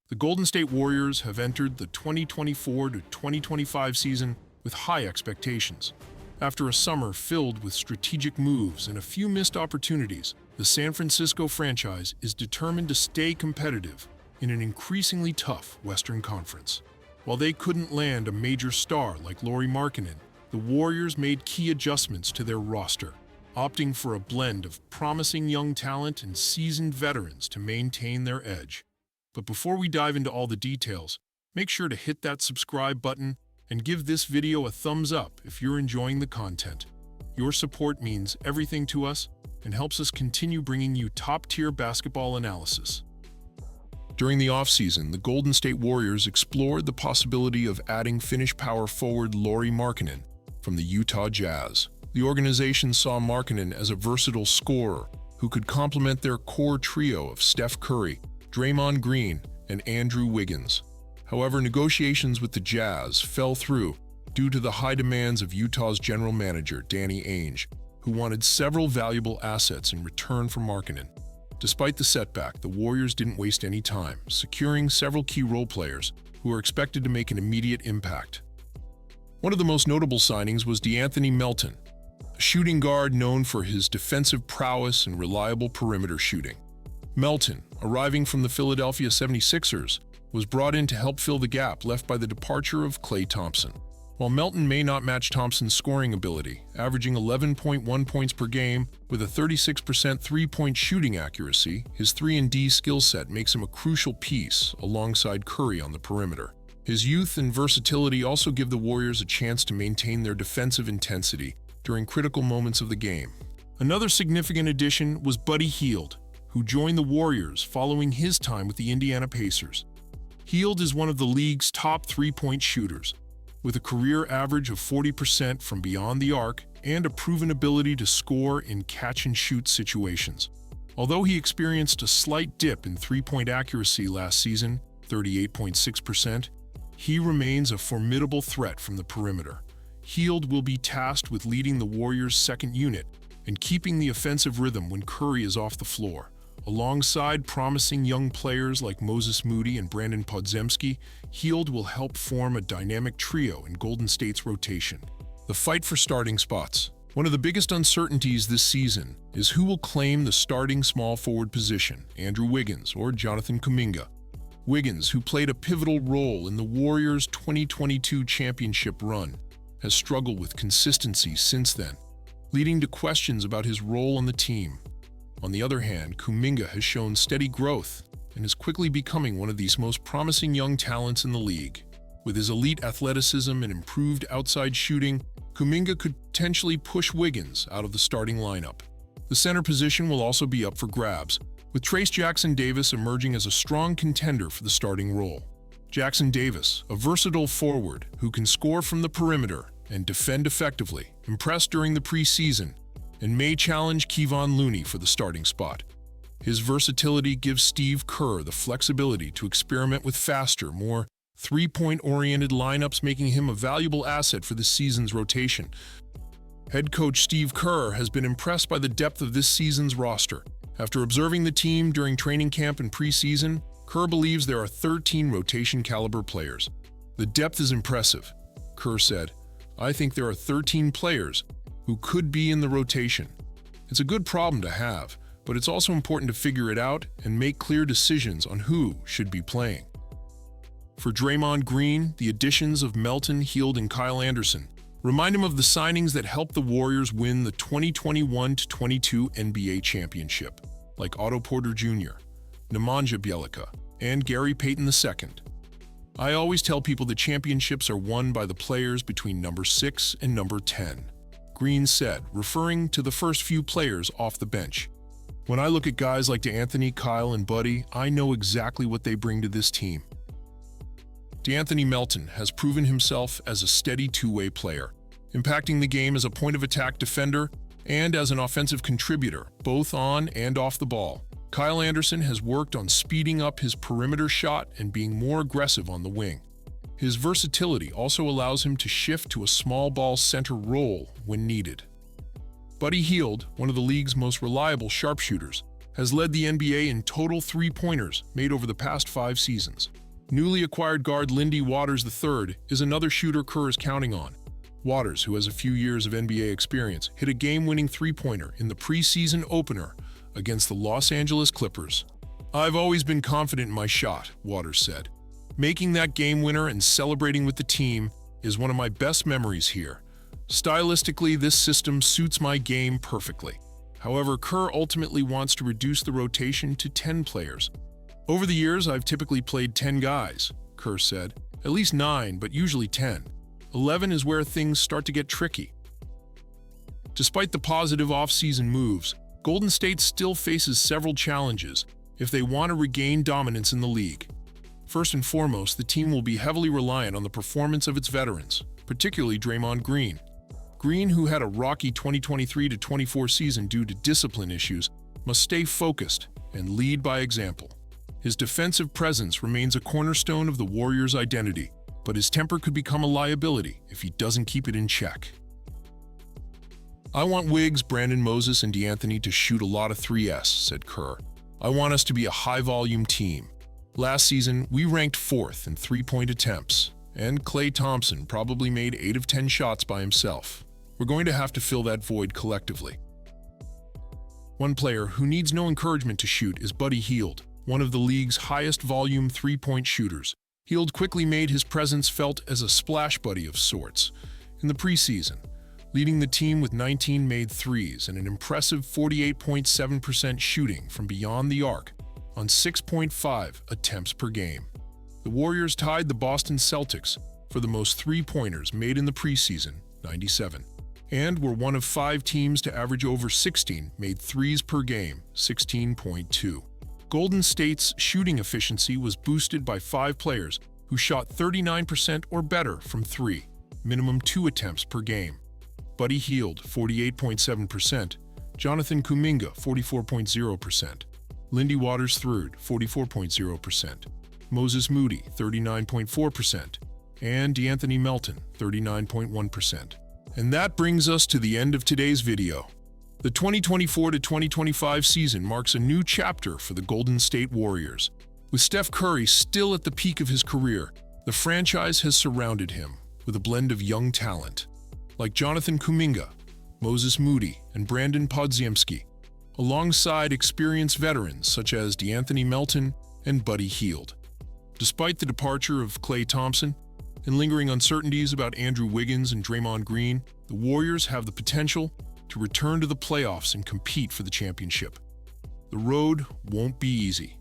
The Golden State Warriors have entered the 2024 to 2025 season with high expectations. After a summer filled with strategic moves and a few missed opportunities, the San Francisco franchise is determined to stay competitive in an increasingly tough Western Conference. While they couldn't land a major star like Lauri Markkanen, the Warriors made key adjustments to their roster, opting for a blend of promising young talent and seasoned veterans to maintain their edge. But before we dive into all the details, make sure to hit that subscribe button and give this video a thumbs up if you're enjoying the content. Your support means everything to us and helps us continue bringing you top-tier basketball analysis. During the offseason, the Golden State Warriors explored the possibility of adding Finnish power forward Lauri Markkanen from the Utah Jazz. The organization saw Markkanen as a versatile scorer who could complement their core trio of Steph Curry, Draymond Green, and Andrew Wiggins. However, negotiations with the Jazz fell through due to the high demands of Utah's general manager, Danny Ainge, who wanted several valuable assets in return for Markkanen. Despite the setback, the Warriors didn't waste any time, securing several key role players who are expected to make an immediate impact. One of the most notable signings was De'Anthony Melton, a shooting guard known for his defensive prowess and reliable perimeter shooting. Melton, arriving from the Philadelphia 76ers, was brought in to help fill the gap left by the departure of Klay Thompson. While Melton may not match Thompson's scoring ability, averaging 11.1 points per game with a 36% three-point shooting accuracy, his 3-and-D skill set makes him a crucial piece alongside Curry on the perimeter. His youth and versatility also give the Warriors a chance to maintain their defensive intensity during critical moments of the game. Another significant addition was Buddy Hield, who joined the Warriors following his time with the Indiana Pacers. Hield is one of the league's top three-point shooters, with a career average of 40% from beyond the arc and a proven ability to score in catch-and-shoot situations. Although he experienced a slight dip in three-point accuracy last season, 38.6%, he remains a formidable threat from the perimeter. Hield will be tasked with leading the Warriors' second unit and keeping the offensive rhythm when Curry is off the floor. Alongside promising young players like Moses Moody and Brandon Podziemski, Hield will help form a dynamic trio in Golden State's rotation. The fight for starting spots. One of the biggest uncertainties this season is who will claim the starting small forward position, Andrew Wiggins or Jonathan Kuminga. Wiggins, who played a pivotal role in the Warriors' 2022 championship run, has struggled with consistency since then, leading to questions about his role on the team. On the other hand, Kuminga has shown steady growth and is quickly becoming one of these most promising young talents in the league. With his elite athleticism and improved outside shooting, Kuminga could potentially push Wiggins out of the starting lineup. The center position will also be up for grabs, with Trayce Jackson-Davis emerging as a strong contender for the starting role. Jackson-Davis, a versatile forward who can score from the perimeter and defend effectively, impressed during the preseason and may challenge Kevon Looney for the starting spot. His versatility gives Steve Kerr the flexibility to experiment with faster, more three-point-oriented lineups, making him a valuable asset for this season's rotation. Head coach Steve Kerr has been impressed by the depth of this season's roster. After observing the team during training camp and preseason, Kerr believes there are 13 rotation-caliber players. "The depth is impressive," Kerr said. "I think there are 13 players who could be in the rotation. It's a good problem to have, but it's also important to figure it out and make clear decisions on who should be playing." For Draymond Green, the additions of Melton, Hield, and Kyle Anderson remind him of the signings that helped the Warriors win the 2021-22 NBA championship, like Otto Porter Jr., Nemanja Bjelica, and Gary Payton II. "I always tell people that championships are won by the players between number 6 and number 10. Green said, referring to the first few players off the bench. "When I look at guys like De'Anthony, Kyle, and Buddy, I know exactly what they bring to this team." De'Anthony Melton has proven himself as a steady two-way player, impacting the game as a point-of-attack defender and as an offensive contributor, both on and off the ball. Kyle Anderson has worked on speeding up his perimeter shot and being more aggressive on the wing. His versatility also allows him to shift to a small ball center role when needed. Buddy Hield, one of the league's most reliable sharpshooters, has led the NBA in total three-pointers made over the past 5 seasons. Newly acquired guard Lindy Waters III is another shooter Kerr is counting on. Waters, who has a few years of NBA experience, hit a game-winning three-pointer in the preseason opener against the Los Angeles Clippers. "I've always been confident in my shot," Waters said. "Making that game winner and celebrating with the team is one of my best memories here. Stylistically, this system suits my game perfectly." However, Kerr ultimately wants to reduce the rotation to 10 players. "Over the years, I've typically played 10 guys," Kerr said. "At least 9, but usually 10. 11 is where things start to get tricky." Despite the positive off-season moves, Golden State still faces several challenges if they want to regain dominance in the league. First and foremost, the team will be heavily reliant on the performance of its veterans, particularly Draymond Green. Green, who had a rocky 2023-24 season due to discipline issues, must stay focused and lead by example. His defensive presence remains a cornerstone of the Warriors' identity, but his temper could become a liability if he doesn't keep it in check. "I want Wiggs, Brandon Moses, and D'Anthony to shoot a lot of 3s," said Kerr. "I want us to be a high-volume team. Last season, we ranked 4th in three-point attempts, and Klay Thompson probably made 8 of 10 shots by himself. We're going to have to fill that void collectively." One player who needs no encouragement to shoot is Buddy Hield, one of the league's highest-volume three-point shooters. Hield quickly made his presence felt as a splash buddy of sorts in the preseason, leading the team with 19 made threes and an impressive 48.7% shooting from beyond the arc on 6.5 attempts per game. The Warriors tied the Boston Celtics for the most three-pointers made in the preseason, 97, and were one of 5 teams to average over 16 made threes per game, 16.2. Golden State's shooting efficiency was boosted by 5 players who shot 39% or better from 3, minimum 2 attempts per game. Buddy Hield, 48.7%, Jonathan Kuminga, 44.0%, Lindy Waters III, 44.0%, Moses Moody, 39.4%, and D'Anthony Melton, 39.1%. And that brings us to the end of today's video. The 2024-2025 season marks a new chapter for the Golden State Warriors. With Steph Curry still at the peak of his career, the franchise has surrounded him with a blend of young talent, like Jonathan Kuminga, Moses Moody, and Brandon Podziemski, alongside experienced veterans such as D'Anthony Melton and Buddy Hield. Despite the departure of Klay Thompson and lingering uncertainties about Andrew Wiggins and Draymond Green, the Warriors have the potential to return to the playoffs and compete for the championship. The road won't be easy.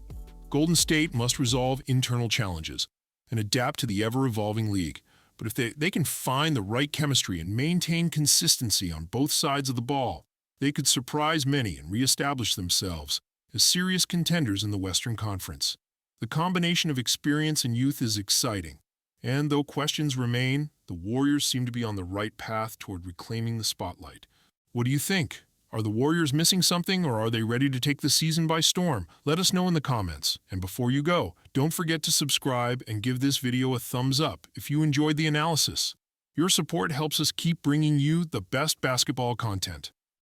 Golden State must resolve internal challenges and adapt to the ever-evolving league. But if they can find the right chemistry and maintain consistency on both sides of the ball, they could surprise many and reestablish themselves as serious contenders in the Western Conference. The combination of experience and youth is exciting, and though questions remain, the Warriors seem to be on the right path toward reclaiming the spotlight. What do you think? Are the Warriors missing something, or are they ready to take the season by storm? Let us know in the comments. And before you go, don't forget to subscribe and give this video a thumbs up if you enjoyed the analysis. Your support helps us keep bringing you the best basketball content.